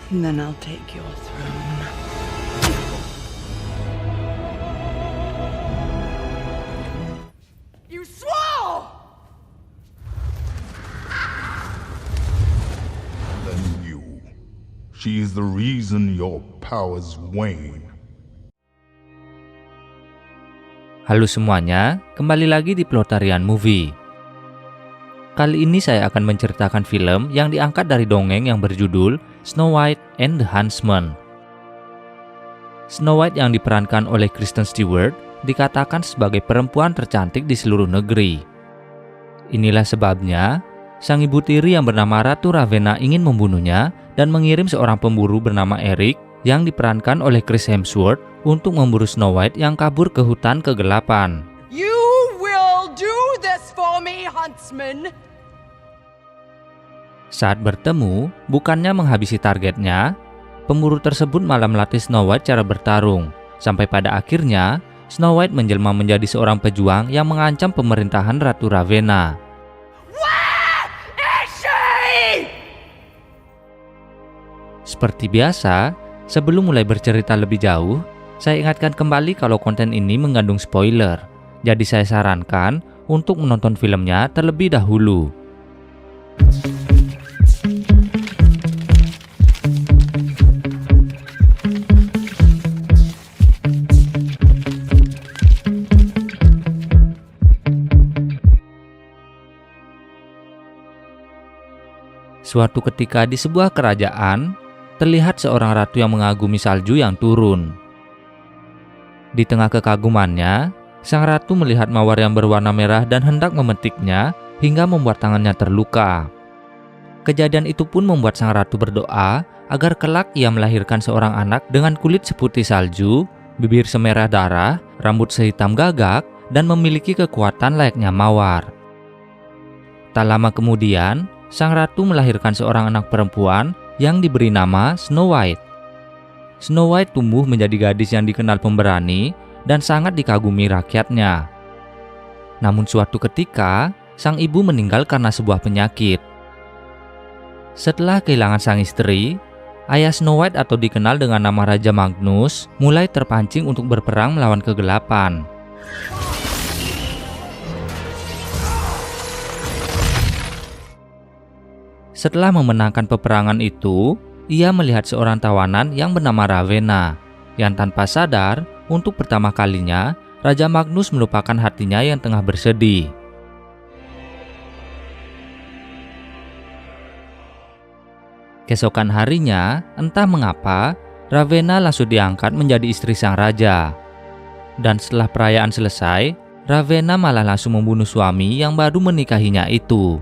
And then I'll take your throne. You swore! Than you. She is the reason your powers wane. Halo semuanya, kembali lagi di Plotarian Movie. Kali ini saya akan menceritakan film yang diangkat dari dongeng yang berjudul Snow White and the Huntsman. Snow White yang diperankan oleh Kristen Stewart dikatakan sebagai perempuan tercantik di seluruh negeri. Inilah sebabnya, sang ibu tiri yang bernama Ratu Ravenna ingin membunuhnya dan mengirim seorang pemburu bernama Eric yang diperankan oleh Chris Hemsworth untuk memburu Snow White yang kabur ke hutan kegelapan. You will do this for me, Huntsman! Saat bertemu, bukannya menghabisi targetnya, pemburu tersebut malah melatih Snow White cara bertarung. Sampai pada akhirnya, Snow White menjelma menjadi seorang pejuang yang mengancam pemerintahan Ratu Ravenna. Where is she? Seperti biasa, sebelum mulai bercerita lebih jauh, saya ingatkan kembali kalau konten ini mengandung spoiler. Jadi saya sarankan untuk menonton filmnya terlebih dahulu. Suatu ketika di sebuah kerajaan, terlihat seorang ratu yang mengagumi salju yang turun. Di tengah kekagumannya, sang ratu melihat mawar yang berwarna merah dan hendak memetiknya hingga membuat tangannya terluka. Kejadian itu pun membuat sang ratu berdoa agar kelak ia melahirkan seorang anak dengan kulit seputih salju, bibir semerah darah, rambut sehitam gagak, dan memiliki kekuatan layaknya mawar. Tak lama kemudian, sang ratu melahirkan seorang anak perempuan yang diberi nama Snow White. Snow White tumbuh menjadi gadis yang dikenal pemberani dan sangat dikagumi rakyatnya. Namun suatu ketika, sang ibu meninggal karena sebuah penyakit. Setelah kehilangan sang istri, ayah Snow White atau dikenal dengan nama Raja Magnus mulai terpancing untuk berperang melawan kegelapan. Setelah memenangkan peperangan itu, ia melihat seorang tawanan yang bernama Ravenna, yang tanpa sadar, untuk pertama kalinya, Raja Magnus melupakan hatinya yang tengah bersedih. Keesokan harinya, entah mengapa, Ravenna langsung diangkat menjadi istri sang raja. Dan setelah perayaan selesai, Ravenna malah langsung membunuh suami yang baru menikahinya itu.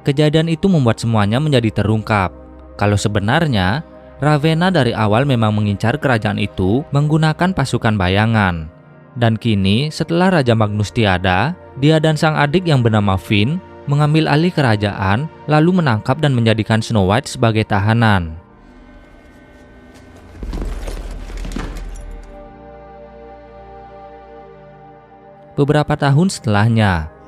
Kejadian itu membuat semuanya menjadi terungkap. Kalau sebenarnya, Ravenna dari awal memang mengincar kerajaan itu menggunakan pasukan bayangan. Dan kini, setelah Raja Magnus tiada, dia dan sang adik yang bernama Finn mengambil alih kerajaan, lalu menangkap dan menjadikan Snow White sebagai tahanan. Beberapa tahun setelahnya,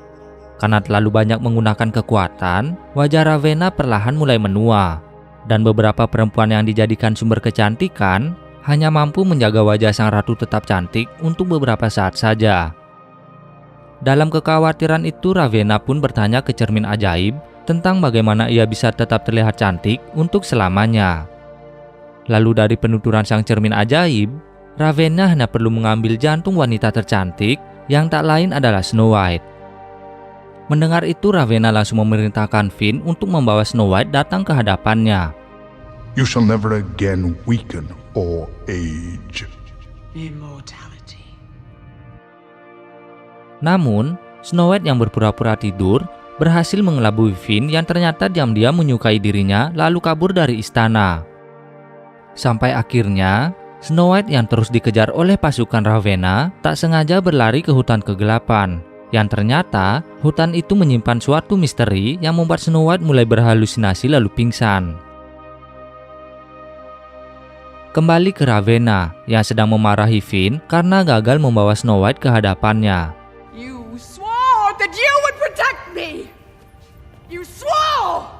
karena terlalu banyak menggunakan kekuatan, wajah Ravenna perlahan mulai menua, dan beberapa perempuan yang dijadikan sumber kecantikan hanya mampu menjaga wajah sang ratu tetap cantik untuk beberapa saat saja. Dalam kekhawatiran itu, Ravenna pun bertanya ke cermin ajaib tentang bagaimana ia bisa tetap terlihat cantik untuk selamanya. Lalu dari penuturan sang cermin ajaib, Ravenna hanya perlu mengambil jantung wanita tercantik yang tak lain adalah Snow White. Mendengar itu, Ravenna langsung memerintahkan Finn untuk membawa Snow White datang ke hadapannya. You shall never again weaken or age. Immortality. Namun, Snow White yang berpura-pura tidur berhasil mengelabui Finn yang ternyata diam-diam menyukai dirinya lalu kabur dari istana. Sampai akhirnya, Snow White yang terus dikejar oleh pasukan Ravenna tak sengaja berlari ke hutan kegelapan. Yang ternyata, hutan itu menyimpan suatu misteri yang membuat Snow White mulai berhalusinasi lalu pingsan. Kembali ke Ravenna yang sedang memarahi Finn karena gagal membawa Snow White ke hadapannya. You swore that you would protect me! You swore!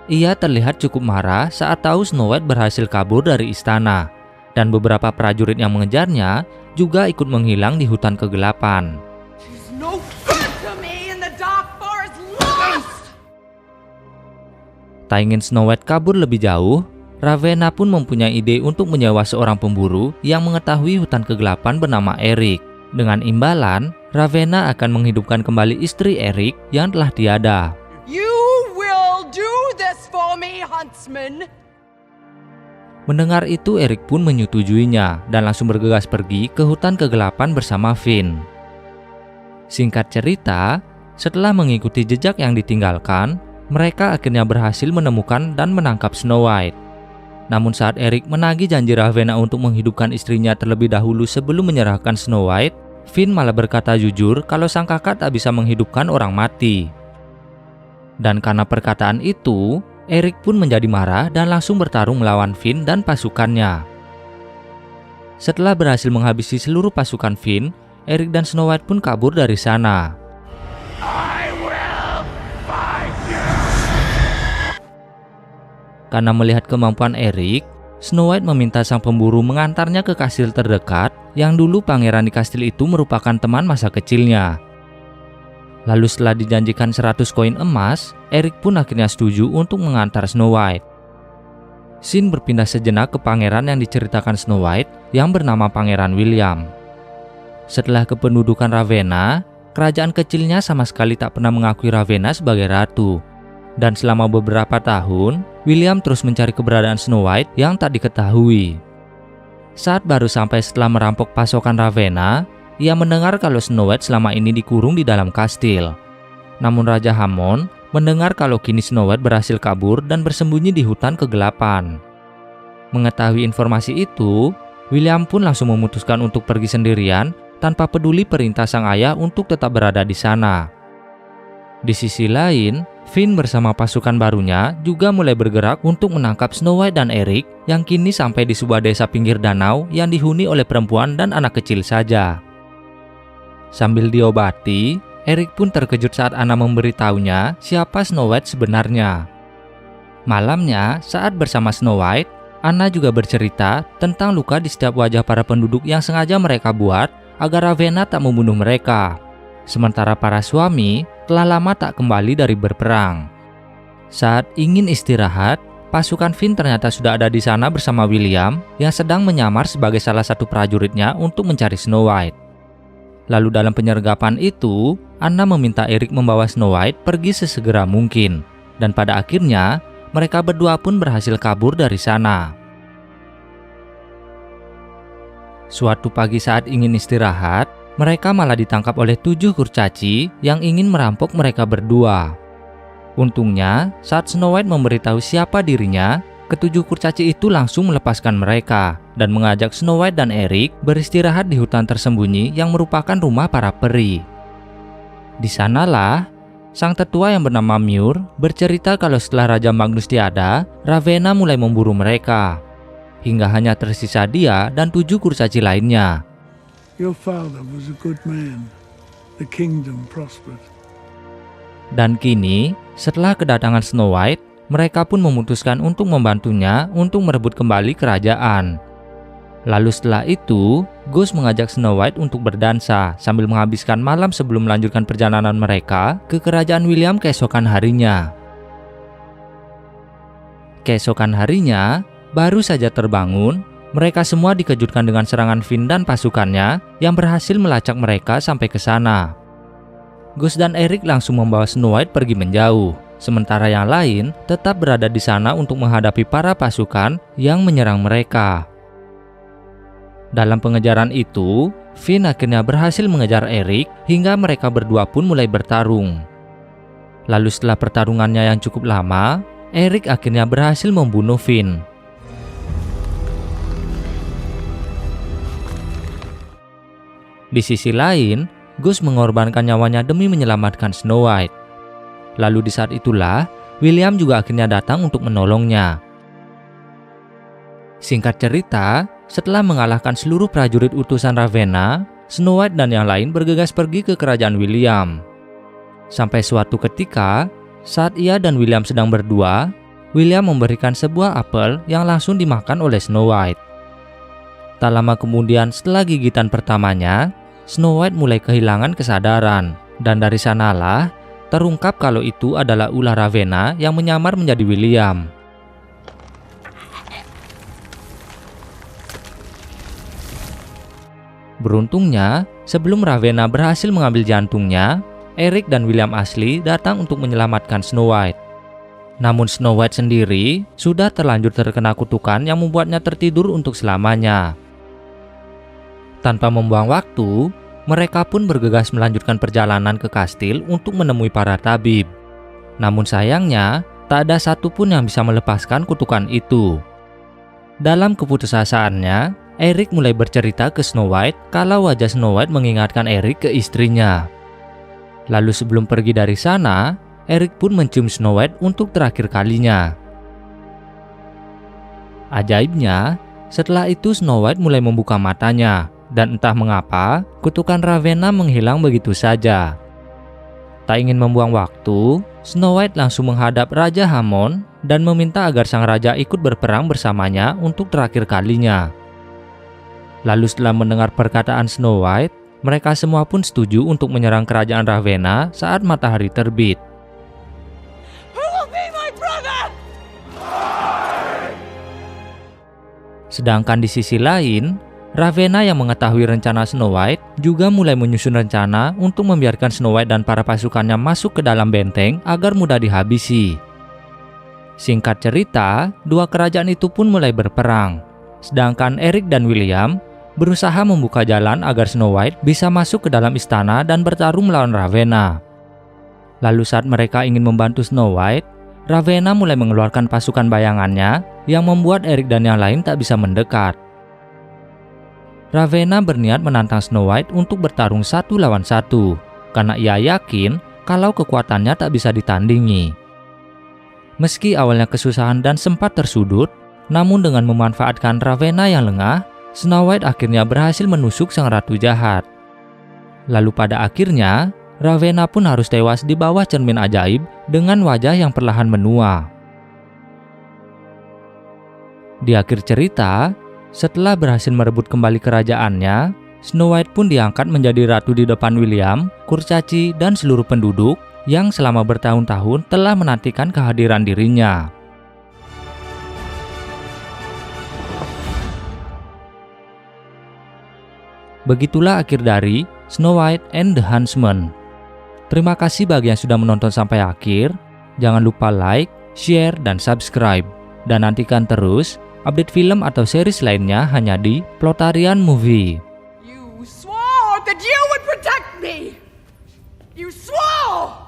Ia terlihat cukup marah saat tahu Snow White berhasil kabur dari istana, dan beberapa prajurit yang mengejarnya juga ikut menghilang di hutan kegelapan. She's no good to me in the dark forest lost! Tak ingin Snow White kabur lebih jauh, Ravenna pun mempunyai ide untuk menyewa seorang pemburu yang mengetahui hutan kegelapan bernama Eric. Dengan imbalan, Ravenna akan menghidupkan kembali istri Eric yang telah tiada. You will do this for me, huntsman! Mendengar itu, Eric pun menyetujuinya dan langsung bergegas pergi ke hutan kegelapan bersama Finn. Singkat cerita, setelah mengikuti jejak yang ditinggalkan, mereka akhirnya berhasil menemukan dan menangkap Snow White. Namun saat Eric menagih janji Ravenna untuk menghidupkan istrinya terlebih dahulu sebelum menyerahkan Snow White, Finn malah berkata jujur kalau sang kakak tak bisa menghidupkan orang mati. Dan karena perkataan itu, Eric pun menjadi marah dan langsung bertarung melawan Finn dan pasukannya. Setelah berhasil menghabisi seluruh pasukan Finn, Eric dan Snow White pun kabur dari sana. Karena melihat kemampuan Eric, Snow White meminta sang pemburu mengantarnya ke kastil terdekat yang dulu pangeran di kastil itu merupakan teman masa kecilnya. Lalu setelah dijanjikan 100 koin emas, Eric pun akhirnya setuju untuk mengantar Snow White. Scene berpindah sejenak ke pangeran yang diceritakan Snow White yang bernama Pangeran William. Setelah kependudukan Ravenna, kerajaan kecilnya sama sekali tak pernah mengakui Ravenna sebagai ratu. Dan selama beberapa tahun, William terus mencari keberadaan Snow White yang tak diketahui. Saat baru sampai setelah merampok pasokan Ravenna, ia mendengar kalau Snow White selama ini dikurung di dalam kastil. Namun Raja Hammond mendengar kalau kini Snow White berhasil kabur dan bersembunyi di hutan kegelapan. Mengetahui informasi itu, William pun langsung memutuskan untuk pergi sendirian tanpa peduli perintah sang ayah untuk tetap berada di sana. Di sisi lain, Finn bersama pasukan barunya juga mulai bergerak untuk menangkap Snow White dan Eric yang kini sampai di sebuah desa pinggir danau yang dihuni oleh perempuan dan anak kecil saja. Sambil diobati, Eric pun terkejut saat Anna memberitahunya siapa Snow White sebenarnya. Malamnya, saat bersama Snow White, Anna juga bercerita tentang luka di setiap wajah para penduduk yang sengaja mereka buat agar Ravenna tak membunuh mereka. Sementara para suami telah lama tak kembali dari berperang. Saat ingin istirahat, pasukan Finn ternyata sudah ada di sana bersama William yang sedang menyamar sebagai salah satu prajuritnya untuk mencari Snow White. Lalu dalam penyergapan itu, Anna meminta Eric membawa Snow White pergi sesegera mungkin. Dan pada akhirnya, mereka berdua pun berhasil kabur dari sana. Suatu pagi saat ingin istirahat, mereka malah ditangkap oleh 7 kurcaci yang ingin merampok mereka berdua. Untungnya, saat Snow White memberitahu siapa dirinya, ke-7 kurcaci itu langsung melepaskan mereka dan mengajak Snow White dan Eric beristirahat di hutan tersembunyi yang merupakan rumah para peri. Di sanalah, sang tetua yang bernama Muir bercerita kalau setelah Raja Magnus tiada, Ravenna mulai memburu mereka. Hingga hanya tersisa dia dan 7 kurcaci lainnya. Your father was a good man. The kingdom prospered. Dan kini, setelah kedatangan Snow White, mereka pun memutuskan untuk membantunya untuk merebut kembali kerajaan. Lalu setelah itu, Ghost mengajak Snow White untuk berdansa sambil menghabiskan malam sebelum melanjutkan perjalanan mereka ke kerajaan William keesokan harinya. Keesokan harinya, baru saja terbangun, mereka semua dikejutkan dengan serangan Finn dan pasukannya yang berhasil melacak mereka sampai ke sana. Ghost dan Eric langsung membawa Snow White pergi menjauh, sementara yang lain tetap berada di sana untuk menghadapi para pasukan yang menyerang mereka. Dalam pengejaran itu, Finn akhirnya berhasil mengejar Eric hingga mereka berdua pun mulai bertarung. Lalu setelah pertarungannya yang cukup lama, Eric akhirnya berhasil membunuh Finn. Di sisi lain, Ghost mengorbankan nyawanya demi menyelamatkan Snow White. Lalu di saat itulah, William juga akhirnya datang untuk menolongnya. Singkat cerita, setelah mengalahkan seluruh prajurit utusan Ravenna, Snow White dan yang lain bergegas pergi ke kerajaan William. Sampai suatu ketika, Saat ia dan William sedang berdua, William memberikan sebuah apel yang langsung dimakan oleh Snow White. Tak lama kemudian setelah gigitan pertamanya, Snow White mulai kehilangan kesadaran, dan dari sanalah terungkap kalau itu adalah ular Ravenna yang menyamar menjadi William. Beruntungnya, sebelum Ravenna berhasil mengambil jantungnya, Eric dan William asli datang untuk menyelamatkan Snow White. Namun Snow White sendiri sudah terlanjur terkena kutukan yang membuatnya tertidur untuk selamanya. Tanpa membuang waktu, mereka pun bergegas melanjutkan perjalanan ke kastil untuk menemui para tabib. Namun sayangnya, tak ada satupun yang bisa melepaskan kutukan itu. Dalam keputusasaan-nya, Eric mulai bercerita ke Snow White kalau wajah Snow White mengingatkan Eric ke istrinya. Lalu sebelum pergi dari sana, Eric pun mencium Snow White untuk terakhir kalinya. Ajaibnya, setelah itu Snow White mulai membuka matanya, dan entah mengapa, kutukan Ravenna menghilang begitu saja. Tak ingin membuang waktu, Snow White langsung menghadap Raja Hammond dan meminta agar sang raja ikut berperang bersamanya untuk terakhir kalinya. Lalu setelah mendengar perkataan Snow White, mereka semua pun setuju untuk menyerang kerajaan Ravenna saat matahari terbit. Who will be my brother? Sedangkan di sisi lain, Ravenna yang mengetahui rencana Snow White juga mulai menyusun rencana untuk membiarkan Snow White dan para pasukannya masuk ke dalam benteng agar mudah dihabisi. Singkat cerita, dua kerajaan itu pun mulai berperang. Sedangkan Eric dan William berusaha membuka jalan agar Snow White bisa masuk ke dalam istana dan bertarung melawan Ravenna. Lalu saat mereka ingin membantu Snow White, Ravenna mulai mengeluarkan pasukan bayangannya yang membuat Eric dan yang lain tak bisa mendekat. Ravenna berniat menantang Snow White untuk bertarung 1 lawan 1 karena ia yakin kalau kekuatannya tak bisa ditandingi. Meski awalnya kesusahan dan sempat tersudut, namun dengan memanfaatkan Ravenna yang lengah, Snow White akhirnya berhasil menusuk sang ratu jahat. Lalu pada akhirnya, Ravenna pun harus tewas di bawah cermin ajaib dengan wajah yang perlahan menua. Di akhir cerita, setelah berhasil merebut kembali kerajaannya, Snow White pun diangkat menjadi ratu di depan William, kurcaci, dan seluruh penduduk yang selama bertahun-tahun telah menantikan kehadiran dirinya. Begitulah akhir dari Snow White and the Huntsman. Terima kasih bagi yang sudah menonton sampai akhir. Jangan lupa like, share, dan subscribe. Dan nantikan terus update film atau series lainnya hanya di Plotarian Movie. You swore that you would protect me! You swore!